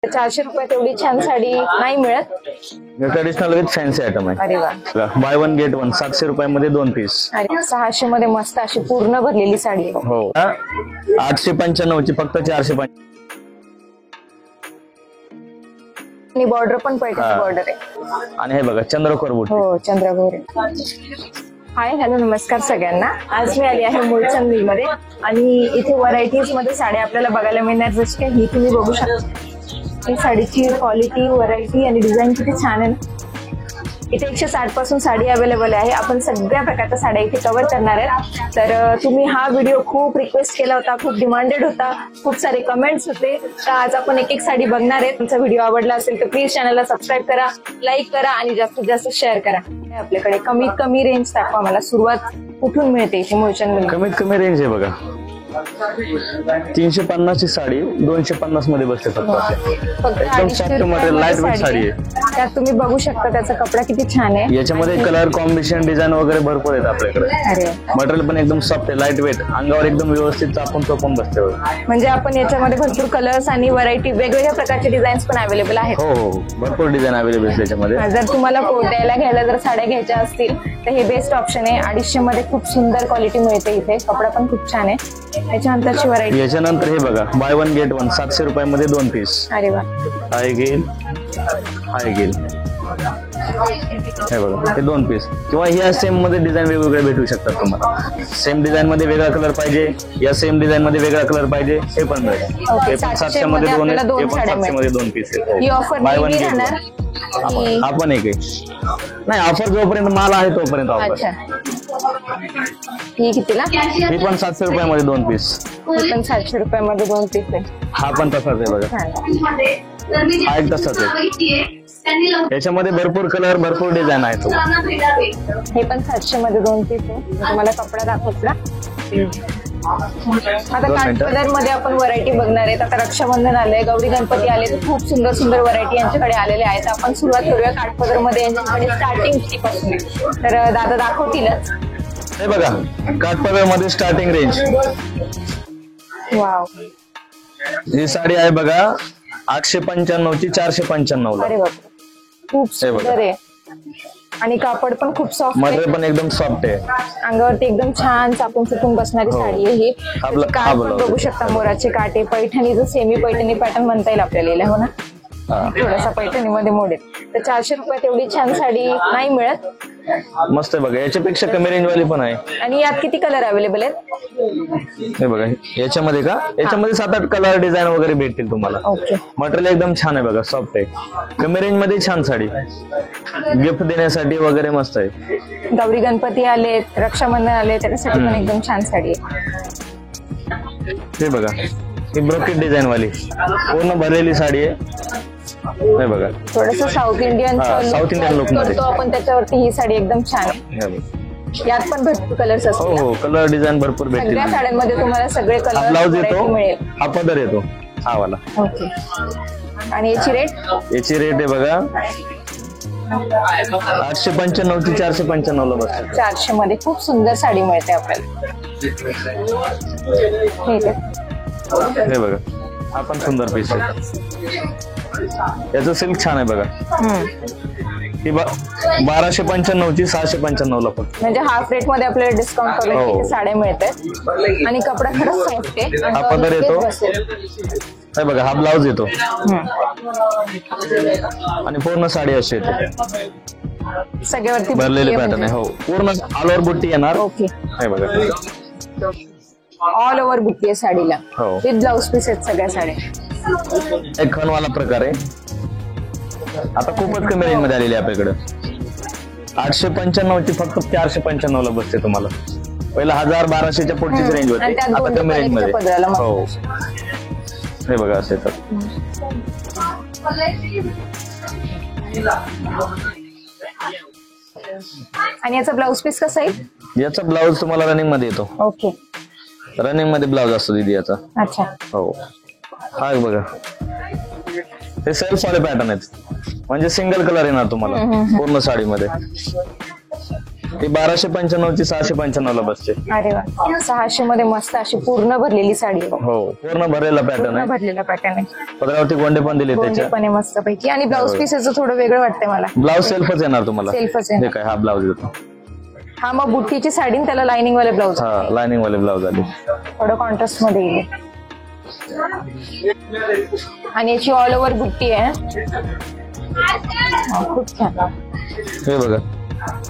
400 रुपयात एवढी छान साडी नाही मिळत. ट्रेडिशनल विथ फॅन्सी आयटम आहे. अरे वा, बाय वन गेट वन 700 रुपयामध्ये 2 पीस. अरे 600 मध्ये मस्त अशी पूर्ण भरलेली साडी आहे. हो 895 ची फक्त 405. आणि बॉर्डर पण पैठणी बॉर्डर आहे. आणि हे बघा चंद्रकोर बुट्टी. हो चंद्रकोर. हाय हॅलो नमस्कार सगळ्यांना. आज मी आली आहे मुळचंद मिल मध्ये आणि इथे व्हरायटीज मध्ये साड्या आपल्याला बघायला मिळणार. जशी काही ही तुम्ही बघू शकता. ही साडीची क्वालिटी, व्हरायटी आणि डिझाईन किती छान आहे ना. इथे 160 पासून साडी अवेलेबल आहे. आपण सगळ्या प्रकारच्या साड्या इथे कव्हर करणार आहेत. तर तुम्ही हा व्हिडिओ खूप रिक्वेस्ट केला होता, खूप डिमांडेड होता, खूप सारे कमेंट्स होते. तर आज आपण एक एक साडी बघणार आहे. तुमचा व्हिडिओ आवडला असेल तर प्लीज चॅनलला सबस्क्राईब करा, लाईक करा आणि जास्तीत जास्त शेअर करा. आपल्याकडे कमीत कमी रेंज दाखवा मला. सुरुवात कुठून मिळते इथे मुळचंद मिल? कमीत कमी रेंज आहे बघा. 350 ची साडी 250 मध्ये बसते फक्त. एकदम soft material, light weight sari आहे. त्यात तुम्ही बघू शकता त्याचा कपडा किती छान आहे. याच्यामध्ये कलर कॉम्बिनेशन, डिझाइन वगैरे भरपूर आहेत आपल्याकडे. अरे मटेरियल पण एकदम सॉफ्ट आहे, लाईट वेट, अंगावर एकदम व्यवस्थित चापून बसते. म्हणजे आपण याच्यामध्ये भरपूर कलर्स आणि व्हरायटी, वेगवेगळ्या प्रकारचे डिझाईन्स पण अवेलेबल आहेत. हो हो भरपूर डिझाईन अवेलेबल आहे त्याच्यामध्ये. जर तुम्हाला द्यायला घ्यायला जर साड्या घ्यायच्या असतील तर हे बेस्ट ऑप्शन आहे. 250 मध्ये खूप सुंदर क्वालिटी मिळते इथे. कपडा पण खूप छान आहे. त्याच्यानंतरची व्हरायटी. याच्यानंतर हे बघा बाय वन गेट वन 700 रुपयामध्ये 2 पीस. अरे वा, हाय गेल हे बघा हे 2 पीस. किंवा या सेम मध्ये डिझाईन वेगवेगळे भेटू शकतात तुम्हाला. सेम डिझाईन मध्ये वेगळा कलर पाहिजे, या सेम डिझाईन मध्ये वेगळा कलर पाहिजे, हे पण मिळेल. हे पण 700 मध्ये 2 आहेत, हे पण 700 मध्ये 2 पीस आहेत. ही ऑफर बाय वन नेहमी गेट राहणार. वन. आपण एक आहे नाही, ऑफर जोपर्यंत माल आहे तोपर्यंत ऑफर. अच्छा, ही कितीला? ही पण 700 रुपयामध्ये 2 पीस. ही पण 700 रुपयामध्ये 2 पीस आहे. हा पण तसाच आहे बघा. हा एक तसाच आहे. याच्यामध्ये भरपूर कलर, भरपूर डिझाईन आहेत. हे पण 700 मध्ये 2 पीस आहे. तुम्हाला कपडा दाखवला. आता काठ कलर मध्ये आपण व्हरायटी बघणार आहेत. आता रक्षाबंधन आलंय, गौरी गणपती आले, तर खूप सुंदर सुंदर व्हरायटी यांच्याकडे आलेल्या आहेत. आपण सुरुवात करूया काठ पदर मध्ये. यांच्याकडे स्टार्टिंग पासून तर दादा दाखवतीलच. हे बघा काठपदर मध्ये स्टार्टिंग रेंज. वाव, ही साडी आहे बघा 895 ची 495 ला. अरे बापरे, खूप सुंदर आहे. आणि कापड पण खूप सॉफ्ट आहे. मटेरियल पण एकदम सॉफ्ट आहे. अंगावरती एकदम छान चापून चुकून बसणारी साडी आहे ही. काठ पण बघू शकता, मोराचे काटे, पैठणीचं सेमी पैठणी पॅटर्न म्हणता येईल आपल्याला. हो ना, थोडासा पैठणी मध्ये मोडेल. तर 400 रुपयात एवढी छान साडी नाही मिळत. मस्त आहे बघा. याच्यापेक्षा कमी रेंज वाली पण आहे. आणि यात किती कलर अवेलेबल आहेत? हे बघा याच्यामध्ये का, याच्यामध्ये 7-8 कलर डिझाईन वगैरे भेटतील तुम्हाला. ओके, मटेरियल एकदम छान आहे बघा, सॉफ्ट आहे. कमी रेंज मध्ये छान साडी, गिफ्ट देण्यासाठी वगैरे मस्त आहे. गौरी गणपती आले, रक्षाबंधन आले, त्याच्यासाठी पण एकदम छान साडी आहे. हे बघा ही ब्रोकेट डिझाईन वाली पूर्ण भरलेली साडी आहे. हे बघा थोडस साऊथ इंडियन लुक मध्ये आपण त्याच्यावरती ही साडी एकदम छान आहे. यात पण भरपूर कलर्स असतात. हो हो कलर डिझाईन भरपूर भेटतील. सगळ्या साड्यांमध्ये तुम्हाला सगळे कलर ब्लाउज येतो, मिळेल. हा पदर येतो हा वाला. ओके, आणि याची रेट? याची रेट आहे बघा 895 ची 495 ला बसते. 400 मध्ये खूप सुंदर साडी मिळते आपल्याला. हे बघा हा पण सुंदर पीस आहे. याचं सिल्क छान आहे बघा. ही 1295 ची 695 ला पण. म्हणजे हाफ रेट मध्ये आपल्याला डिस्काउंट करून साड्या मिळतात. आणि कपडा खरंच सॉफ्ट आहे. हा पदर येतो. हे बघा हा ब्लाउज येतो आणि पूर्ण साडी अशी येते. सगळ्यावरती भरलेले पॅटर्न आहे. हो पूर्ण ऑल ओव्हर बुट्टी येणार. ओके, हे बघा ऑल ओव्हर बुट्टी आहे साडीला. हो, विथ ब्लाउज पीस आहेत सगळ्या साड्या. एक खणवाला प्रकार आहे. आता खूपच कमी रेंज मध्ये आलेली आहे आपल्याकडे. 895 ची फक्त 495 ला बसते तुम्हाला. पहिला 1000-1200च्या पुढचीच रेंज होती, आता कमी रेंज मध्ये. हो हे बघा असे तर. आणि याचा ब्लाउज पीस कसा आहे? याचा ब्लाउज तुम्हाला रनिंग मध्ये येतो. ओके, रनिंग मध्ये ब्लाउज असतो दीदी याचा. अच्छा, हो हा बघा हे सेल्फ वाले पॅटर्न आहेत. म्हणजे सिंगल कलर येणार तुम्हाला पूर्ण साडीमध्ये. ती 1295 ची 695 ला बसते. अरे वा, 600 मध्ये मस्त अशी पूर्ण भरलेली साडी आहे. हो, पूर्ण भरलेला पॅटर्न पूर्ण आहे. भरलेला पॅटर्न आहे. पदरावरती गोंडे पण दिले त्याच्या. पण मस्त पैकी. आणि ब्लाऊज पीसेचं थोडं वेगळं वाटतंय मला. ब्लाऊज सेल्फच येणार तुम्हाला. सेल्फच आहे. हे काय, हा ब्लाऊज येतो. हा मग बुट्टीची साडी आणि त्याला लाइनिंग वाले ब्लाऊज. हा, लाइनिंग वाले ब्लाऊज आले. थोडं कॉन्ट्रास्ट मध्ये येईल. आणि याची ऑल ओव्हर बुट्टी आहे. खूप छान. हे बघा,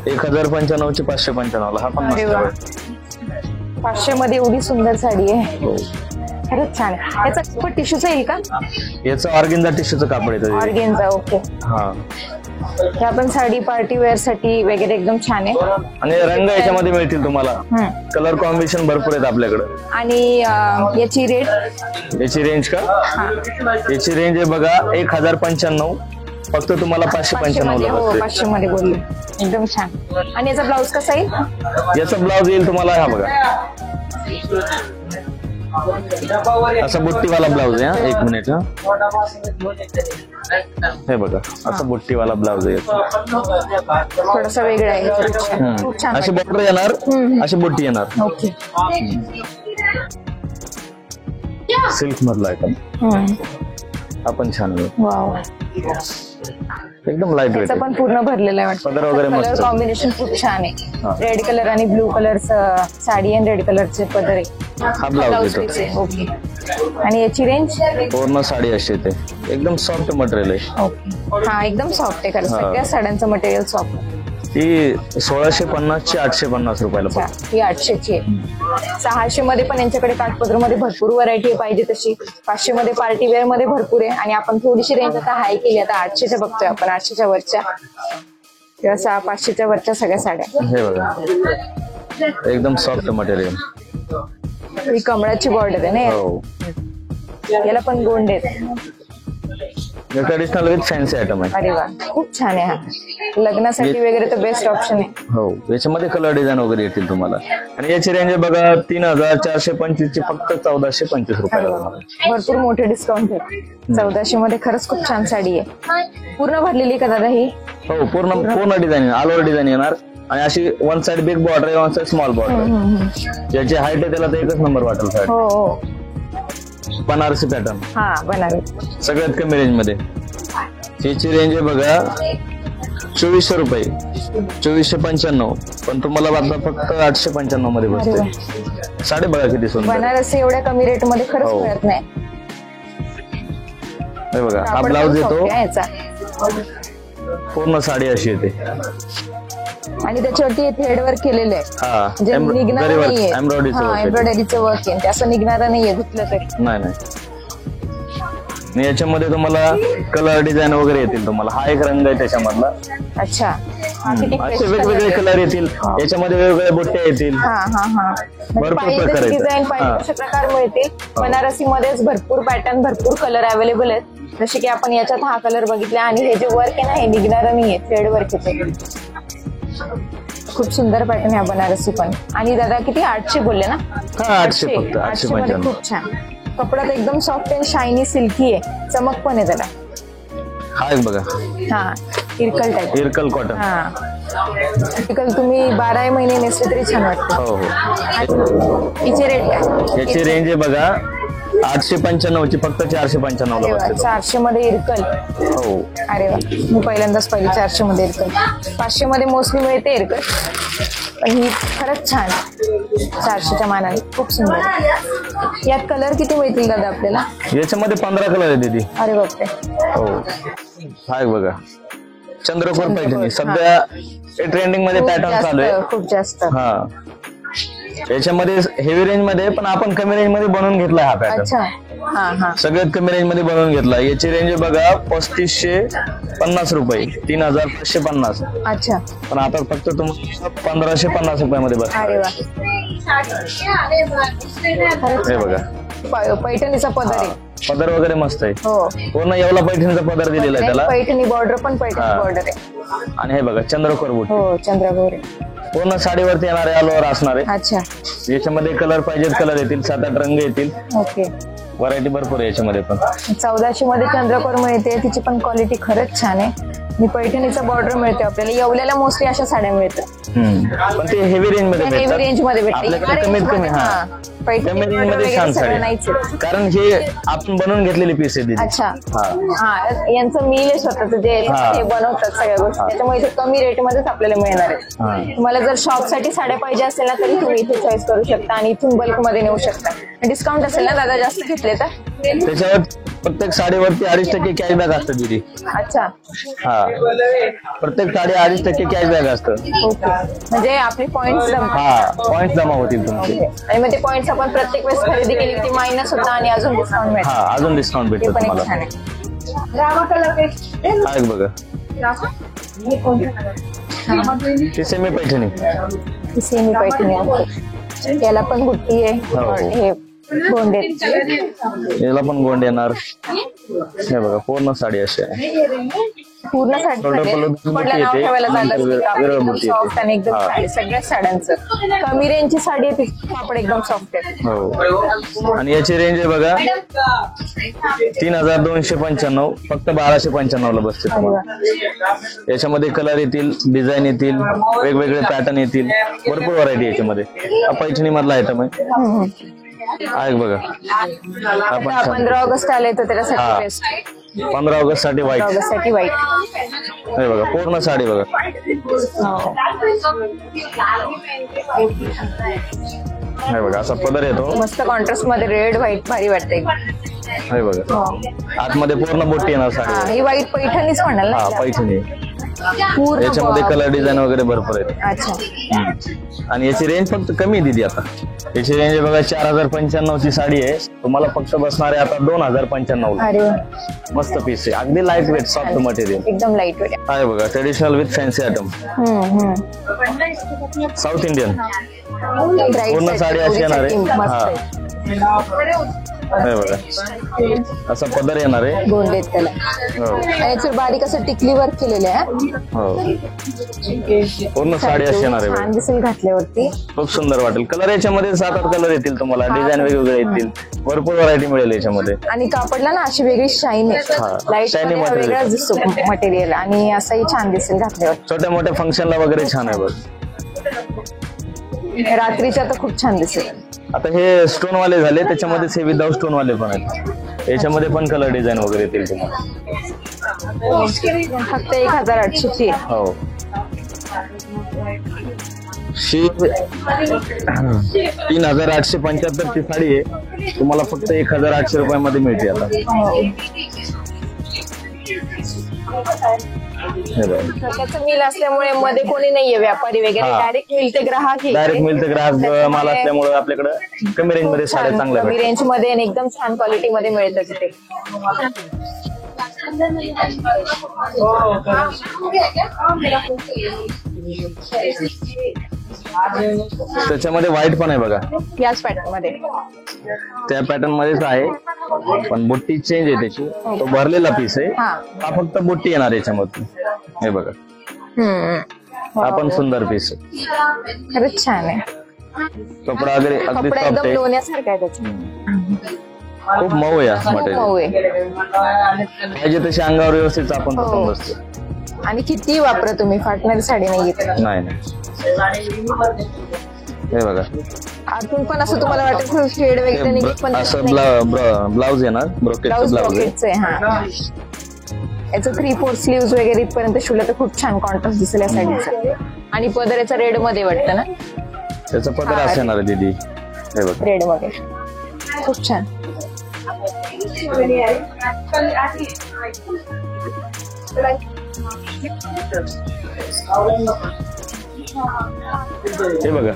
1095 ची 595 ला. हा पण अरे मस्त वा, आहे. 500 मध्ये एवढी सुंदर साडी आहे. खरंच छान आहे. याचा टिश्यूच येईल का? याचं ऑर्गेन्झा टिश्यूचं कापड येतं. ऑर्गेन्झा. ओके. हा, ह्या पण साडी पार्टी वेअर साठी वगैरे एकदम छान आहे. आणि रंग याच्यामध्ये मिळतील तुम्हाला. कलर कॉम्बिनेशन भरपूर आहेत आपल्याकडे. आणि याची रेट? याची रेंज का? याची रेंज आहे बघा 1095. फक्त तुम्हाला 595 ला हो, बसते. 500 मध्ये बोलले. एकदम छान. आणि याचा ब्लाऊज कसा येईल? याचा ब्लाऊज येईल तुम्हाला, हा बघा, असा बुट्टीवाला ब्लाऊज आहे. हा, 1 मिनिट. हा, हे बघा, असा बुट्टीवाला ब्लाऊज आहे. थोडासा वेगळा आहे. खूप छान. अशी बॉर्डर येणार, अशी बुट्टी येणार. ओके. सिल्क मधला आहे. आपण छान आहे. वाव, एकदम लाईट वेट त्याचा पण पूर्ण भरलेला आहे वाटतं. पदर वगैरे मस्त. कलर कॉम्बिनेशन खूप छान आहे. रेड कलर आणि ब्लू कलर साडी आणि रेड कलरचे पदर आहे. हा ब्लाऊज येतो. ओके. आणि याची रेंज? पूर्ण साडी अशी येते. एकदम सॉफ्ट मटेरियल आहे. ओके. हा, एकदम सॉफ्ट आहे. कारण सगळ्या साड्यांचं मटेरियल सॉफ्ट आहे. ती 1650 ची 850 रुपयाला अच्छा, पडते. ही 800 आहे. 600 मध्ये पण यांच्याकडे काठपदर मध्ये भरपूर व्हरायटी पाहिजे तशी. 500 मध्ये पार्टी वेअर मध्ये भरपूर आहे. आणि आपण थोडीशी रेंज आता हाय केली. आता 800च्या बघतोय आपण, 800च्या वरच्या किंवा 500च्या वरच्या सगळ्या साड्या. हे बघा, एकदम सॉफ्ट मटेरियल. ही कमळाची बॉर्डर आहे ना. हो, याला पण गोंड आहेत. ट्रेडिशनल विथ फॅन्सी आयटम आहे. अरे वा, खूप छान आहे. हा लग्नासाठी वगैरे तर बेस्ट ऑप्शन आहे. हो, याच्यामध्ये कलर डिझाईन वगैरे येतील तुम्हाला. आणि याची रेंज आहे बघा 3425 ची फक्त 1425 रुपयाला. भरपूर मोठे डिस्काउंट आहे. 1400 मध्ये खरंच खूप छान साडी आहे. पूर्ण भरलेली का दादा ही? हो, पूर्ण डिझाईन, ऑल ओव्हर डिझाईन येणार. आणि अशी 1 साइड बिग बॉर्डर आहे, 1 साइड स्मॉल बॉर्डर आहे. ज्याची हाईट आहे त्याला तर एकच नंबर वाटेल साडी. हो हो. बनारसी पॅटर्न. हा, बनारसी. सगळ्यात कमी रेंज मध्ये. याची रेंज आहे बघा 2400 रुपये, 2495. पण तुम्हाला आता फक्त 895 मध्ये बसते. साडी बघा किती सुंदर. बनारसी एवढ्या कमी रेट मध्ये खरंच मिळत नाही. हे बघा, हा ब्लाऊज येतो. याचा पूर्ण साडी अशी येते. आणि त्याच्यावरती थ्रेड वर्क केलेलं आहे. हा, म्हणजे निघणार नाहीये. एम्ब्रॉयडरीचं वर्क आहे. ते असं निघणार नाहीये धुतलं तरी. नाही. याच्यामध्ये तुम्हाला कलर डिझाईन वगैरे येतील तुम्हाला. हा एक रंग आहे त्याच्यामधला. अच्छा, असे वेगवेगळे कलर येतील. याच्यामध्ये वेगवेगळ्या बुट्ट्या येतील. भरपूर प्रकार आहेत. डिझाईन पाहिजे तसे प्रकार मिळतील. बनारसी मध्येच भरपूर पॅटर्न, भरपूर कलर अवेलेबल आहेत. जसे की आपण याच्यात हा कलर बघितला. आणि हे जे वर्क आहे ना, हे निघणार नाहीये. थ्रेड वर्क येते. खूप सुंदर पॅटर्न आहे बनारसी पण. आणि दादा किती 800 बोलले ना? हा, 800 फक्त. 800 मध्ये खूप छान. कपडा तर एकदम सॉफ्ट अँड शायनी सिल्की आहे. चमक पण आहे त्याला. हा एक बघा, हा, इरकल टाईप. इरकल कॉटन. हा, इरकल तुम्ही 12 महिने नेसले तरी छान वाटतं. हो. हिचे रेट काय? याची रेंज आहे बघा 895 ची फक्त 495 ला बसते. 400 मध्ये इरकल. हो. अरे वा, मी पहिल्यांदाच पाहिली 400 मध्ये इरकल. 500 मध्ये मोस्टली मिळते इरकल. पण ही खरंच छान. 400च्या मानाने खूप सुंदर. यात कलर किती मिळतील दादा आपल्याला? याच्यामध्ये 15 कलर आहे दीदी. अरे बापरे. हो, हा एक बघा, चंद्रकोर पैठणी. सध्या ट्रेंडिंग मध्ये पॅटर्न चालू आहे. खूप जास्त. हा, याच्यामध्ये हेवी रेंज मध्ये, पण आपण कमी रेंज मध्ये बनवून घेतलाय हा पॅटर्न. अच्छा. हा हा, सगळ्यात कमी रेंज मध्ये बनवून घेतला. याची रेंज आहे बघा 3550 रुपये, 3550. अच्छा. पण आता फक्त तुम्हाला 1550 रुपयामध्ये बस. अरे वा, हे बघा, पैठणीचा पदर आहे. पदर वगैरे मस्त आहे. हो, पूर्ण येवला पैठणीचा पदर दिलेला आहे त्याला. पैठणी बॉर्डर पण पैठणी बॉर्डर आहे. आणि हे बघा चंद्रकोर बूट. हो, चंद्रकोर. पूर्ण साडीवरती येणारे ऑल ओव्हर असणार आहे. अच्छा. याच्यामध्ये कलर पाहिजेत कलर येतील, 7-8 रंग येतील. ओके. व्हरायटी भरपूर आहे याच्यामध्ये पण. 1400 मध्ये चंद्रकोर मिळते. तिची पण क्वालिटी खरंच छान आहे. आणि पैठणीचा बॉर्डर मिळते आपल्याला. येवल्याला मोस्टली अशा साड्या मिळतात. पण ते हेवी रेंज मध्ये हेवी भेटतात. रेंज मध्ये भेटते. आपल्याकडे कमीत कमी कमी रेंज मध्ये छान साडी. कारण हे आपण बनवून घेतलेली पीस आहे दीदी. अच्छा हा यांचं मिल आहे स्वतःच जे हे बनवतात सगळ्या गोष्टी, त्याच्यामुळे इथे कमी रेट मध्येच आपल्याला मिळणार आहे. तुम्हाला जर शॉप साठी साड्या पाहिजे असेल ना तरी तुम्ही इथे चॉईस करू शकता आणि इथून बल्क मध्ये नेऊ शकता. डिस्काउंट असेल ना दादा जास्त घेतले तर? त्याच्यावर प्रत्येक साडीवरती 2.5% कॅशबॅक असतं दीदी. अच्छा हा प्रत्येक साडी 2.5% कॅशबॅक असतं. म्हणजे आपले पॉइंट्स पॉइंट जमा होतील तुमचे. आणि मग ते पॉइंट्स आपण प्रत्येक वेळेस खरेदी केली की मायनस होता आणि अजून डिस्काउंट मिळतं. अजून डिस्काउंट ते भेटतं पण एक तुम्हाला. छान आहे. हा एक बघा ती सेमी पैठणी. सेमी पैठणी आहे. याला पण बुट्टी आहे. हे गोंडे याला पण गोंड येणार. हे बघा पूर्ण साडी अशी आहे. पूर्ण साडी नाव ठेवायला झालं सॉफ्ट आणि एकदम साडी सगळ्याच साड्यांचं. कमी रेंजची साडी आहे ती कापड एकदम सॉफ्ट आहे. हो आणि याची रेंज आहे बघा 3295. फक्त 1295 ला बसते तुम्हाला. याच्यामध्ये कलर येतील, डिझाईन येतील, वेगवेगळे पॅटर्न येतील, भरपूर व्हरायटी याच्यामध्ये. पैठणी मधला आयटम आहे. आहे बघा. 15 ऑगस्ट आले तर त्याच्यासाठी बेस्ट. 15 ऑगस्ट साठी व्हाईट. ऑगस्ट साठी व्हाईट. हे बघा पूर्ण साडी बघा. हे बघा असा पदर येतो मस्त कॉन्ट्रास्ट मध्ये रेड व्हाईट भारी वाटते. हे बघा आतमध्ये पूर्ण बोटी येणार साडी. ही व्हाईट पैठणीच म्हणाल ना? पैठणी. पूर्ण याच्यामध्ये कलर डिझाईन वगैरे भरपूर आहे. अच्छा आणि याची रेंज फक्त कमी दिली आता. याची रेंज बघा 4095 ची साडी आहे. तुम्हाला फक्त बसणार आहे आता 2095. अरे मस्त पीस आहे. अगदी लाईट वेट सॉफ्ट मटेरियल. एकदम लाईट वेट आहे बघा traditional with fancy item. South Indian पूर्ण साडी अशी येणार आहे. हे बघा असा पदर येणार आहे. गोंडे त्याला. हो बारीक असं टिकली वर्क केलेलं आहे. हो पूर्ण साडी अशी येणार आहे. छान दिसेल घातल्यावरती. खूप सुंदर वाटेल. कलर याच्यामध्ये 7-8 कलर येतील तुम्हाला. डिझाईन वेगवेगळे येतील. भरपूर व्हरायटी मिळेल याच्यामध्ये. आणि कापडला ना अशी वेगळी शाईन आहे. लाईट शायनी वेगळाच दिसतो मटेरियल आणि असंही छान दिसेल घातल्यावर. छोट्या मोठ्या फंक्शनला वगैरे छान आहे बघ. रात्रीच्या तर खूप छान दिसेल. आता हे स्टोन वाले झाले. त्याच्यामध्ये हे विदाउट स्टोन वाले पण आहेत. याच्यामध्ये पण कलर डिझाईन वगैरे येतील तुम्हाला. फक्त 1800 ची. हो 3875 ची साडी आहे. तुम्हाला फक्त 1800 रुपयामध्ये मिळते आता. त्याचं मिल असल्यामुळे मध्ये कोणी नाहीये व्यापारी वगैरे. डायरेक्ट मिळते ग्राहक. डायरेक्ट मिळते ग्राहक माल असल्यामुळे आपल्याकडे कमी रेंज मध्ये साड्या चांगल्या कमी रेंज मध्ये आणि एकदम छान क्वालिटी मध्ये मिळतं तिथे. त्याच्यामध्ये व्हाईट पण आहे बघा. याच पॅटर्न मध्ये. त्या पॅटर्न मध्येच आहे पण बुट्टी चेंज आहे त्याची. तो भरलेला पीस आहे. हा फक्त बुट्टी येणार याच्यामध्ये. हे बघा हा पण सुंदर पीस आहे. खरंच छान आहे. कपडा वगैरे अगदी कपडा सॉफ्ट एकदम आहे. लोण्यासारखा आहे त्याचा. खूप मऊ आहे मटेरियल. मऊ आहे. पाहिजे तशी अंगावर व्यवस्थित आपण पसंत बसतो. आणि किती वापरा तुम्ही फाटणारी साडी नाही येत. नाही हे बघा आतून पण असं तुम्हाला वाटत शेड वगैरे निघत पण असं ब्लाउज येणार. ब्रोकेटचं ब्लाउज आहे. हा याचं 3/4 स्लीव्स वगैरे इथपर्यंत शिवलं तर खूप छान कॉन्ट्रास्ट दिसेल या साडीचा. आणि पदर याचा रेड मध्ये वाटतं ना? त्याचा पदर असं येणार आहे दीदी. हे बघा रेड मध्ये खूप छान. हे बघा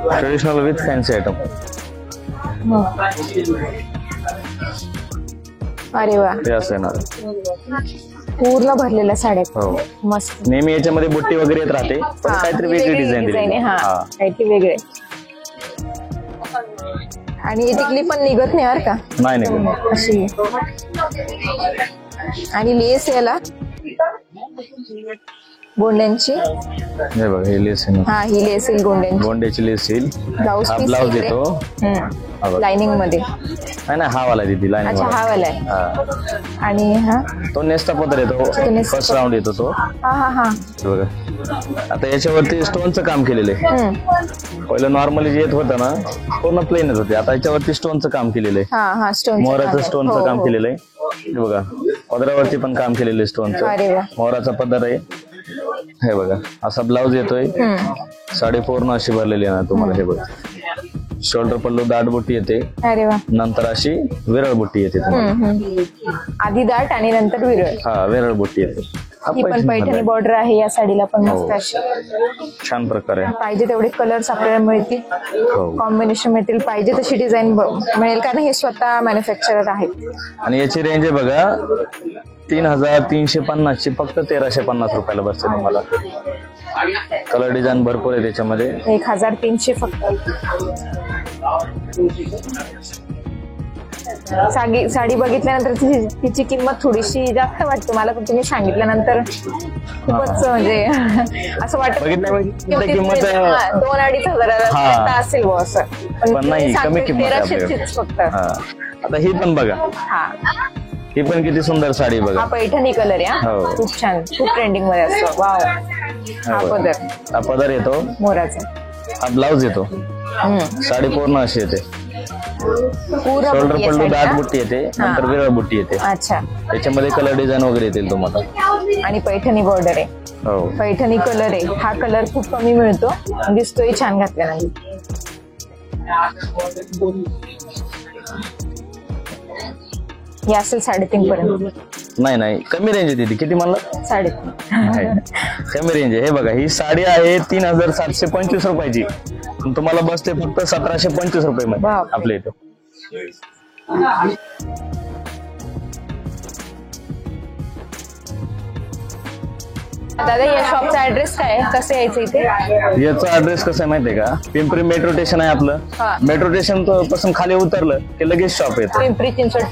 ट्रेडिशनल विथ फॅन्सी आयटम. अरे वा हे असं येणार. पूर्ण भरलेल्या साड्या. हो मस्त. नेहमी याच्यामध्ये बुट्टी वगैरे येत राहते पण काहीतरी वेगळी डिझाईन दिली. हा काहीतरी वेगळे. आणि टिकली पण निघत नाही बरं का? नाही निघत अशी. आणि लेस याला गोंड्यांची हे बघा हे लेस आहे ना, हा ही लेस येईल गोंड्यांची. गोंड्याची लेस येईल. ब्लाऊज हा पीस ब्लाऊज येतो. हा बघा. लाइनिंग मध्ये. नाही ना, हा वाला दिदी लाईन. अच्छा हा वाला आहे. आणि हा तो नेसता पदर येतो, नेसता फर्स्ट राऊंड येतो तो. हा हा हा. हे बघा आता याच्यावरती स्टोनचं काम केलेलं आहे. पहिलं नॉर्मली जे येत होतं ना पूर्ण प्लेनच होते, आता याच्यावरती स्टोनचं काम केलेलं आहे. हा हा स्टोन. मोहराचं स्टोनचं काम केलेलं आहे. हे बघा पदरावरती पण काम केलेलं आहे स्टोनचं. अरे वा. मोहराचा पदर आहे. हे बघा असा ब्लाऊज येतोय. साडी पूर्ण अशी भरलेली आहे ना तुम्हाला. हे बघा शोल्डर पल्लू दाट बुट्टी येते. अरे वा. नंतर अशी विरळ बुट्टी येते तुम्हाला. आधी दाट आणि नंतर विरळ. हा विरळ बुट्टी येते. ही पण पैठणी बॉर्डर आहे या साडीला पण मस्त अशी. छान प्रकारे पाहिजे तेवढे कलर्स आपल्याला मिळतील, कॉम्बिनेशन मिळतील, पाहिजे तशी डिझाईन मिळेल, कारण हे स्वतः मॅन्युफॅक्चरर आहेत. आणि याची रेंज आहे बघा 3350 ची, फक्त 1350 रुपयाला बसते तुम्हाला. कलर डिझाईन भरपूर आहे त्याच्यामध्ये. 1300 फक्त. साडी बघितल्यानंतर तिची किंमत थोडीशी जास्त वाटते मला, पण तुम्ही सांगितल्यानंतर खूपच म्हणजे असं वाटत किंमत 2-2.5 हजाराला असेल बुवा असं. पण नाही, कमी किंमत आहे 1300 फक्त. आता ही पण बघा, हा ही पण किती सुंदर साडी बघा. हा पैठणी कलर आहे. खूप छान, खूप ट्रेंडिंग मध्ये असतो. वाव. हा पदर, हा पदर येतो मोराचा. हा ब्लाऊज येतो. साडी पूर्ण अशी येते. शोल्डर पल्लू दाट बुट्टी येते, नंतर विरळ बुट्टी येते. अच्छा. त्याच्यामध्ये कलर डिझाईन वगैरे येतील तुम्हाला. आणि पैठणी बॉर्डर आहे. हो पैठणी कलर आहे. हा कलर खूप कमी मिळतो, दिसतोय छान घातल्यानंतर. हे असेल 3.5 पर्यंत. नाही कमी रेंज आहे तिथे. किती म्हणलं? 3.5. कमी रेंज आहे. हे बघा ही साडी आहे 3725 रुपयाची, तुम्हाला बसते फक्त 1725 रुपये मध्ये आपल्या इथं. दादा या शॉपचा ऍड्रेस काय आहे, कसं यायचं इथे? याचा ऍड्रेस कसं आहे माहितीये का? पिंपरी मेट्रो स्टेशन आहे आपलं. मेट्रो स्टेशन पासून खाली उतरलं की लगेच शॉप येतं. Pimpri Chinchwad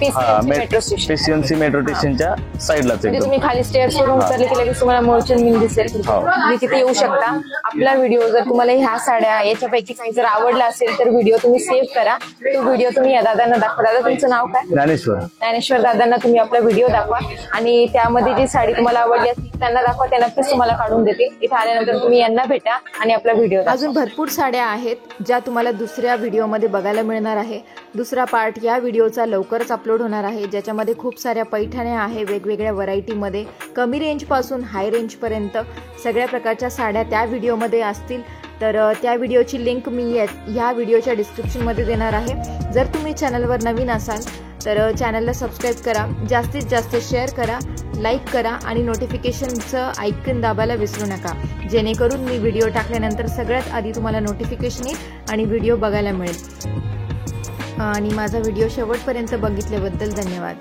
metro station. PCMC metro स्टेशनच्या साईडलाच म्हणजे तुम्ही खाली स्टेअर्स वरून उतरले की लगेच तुम्हाला मोर्चन मिल दिसेल. तुम्ही तिथे येऊ शकता. आपला व्हिडिओ जर तुम्हाला ह्या साड्या याच्यापैकी काही जर आवडला असेल तर व्हिडिओ तुम्ही सेव्ह करा. तो व्हिडिओ तुम्ही या दादांना दाखवा. दादा तुमचं नाव काय? ज्ञानेश्वर दादांना तुम्ही आपला व्हिडिओ दाखवा आणि त्यामध्ये जी साडी तुम्हाला आवडली असेल त्यांना दाखवा. त्यांना तुम्हाला काढून देतील. इथे आल्यानंतर तुम्ही यांना भेटा आणि आपला व्हिडिओ. अजून भरपूर साड्या आहेत ज्या तुम्हाला दुसऱ्या व्हिडिओमध्ये बघायला मिळणार आहे. दुसरा पार्ट या व्हिडिओचा लवकरच अपलोड होणार आहे, ज्याच्यामध्ये खूप साऱ्या पैठण्या आहे वेगवेगळ्या व्हरायटीमध्ये. कमी रेंज पासून हाय रेंज पर्यंत सगळ्या प्रकारच्या साड्या त्या व्हिडिओमध्ये असतील. तर त्या व्हिडिओची लिंक मी ह्या व्हिडिओच्या डिस्क्रिप्शनमध्ये देणार आहे. जर तुम्ही चॅनलवर नवीन असाल तर चॅनलला सबस्क्राईब करा, जास्तीत जास्त शेअर करा, लाईक करा आणि नोटिफिकेशनचं आयकन दाबायला विसरू नका, जेणेकरून मी व्हिडिओ टाकल्यानंतर सगळ्यात आधी तुम्हाला नोटिफिकेशन येईल आणि व्हिडिओ बघायला मिळेल. आणि माझा व्हिडिओ शेवटपर्यंत बघितल्याबद्दल धन्यवाद.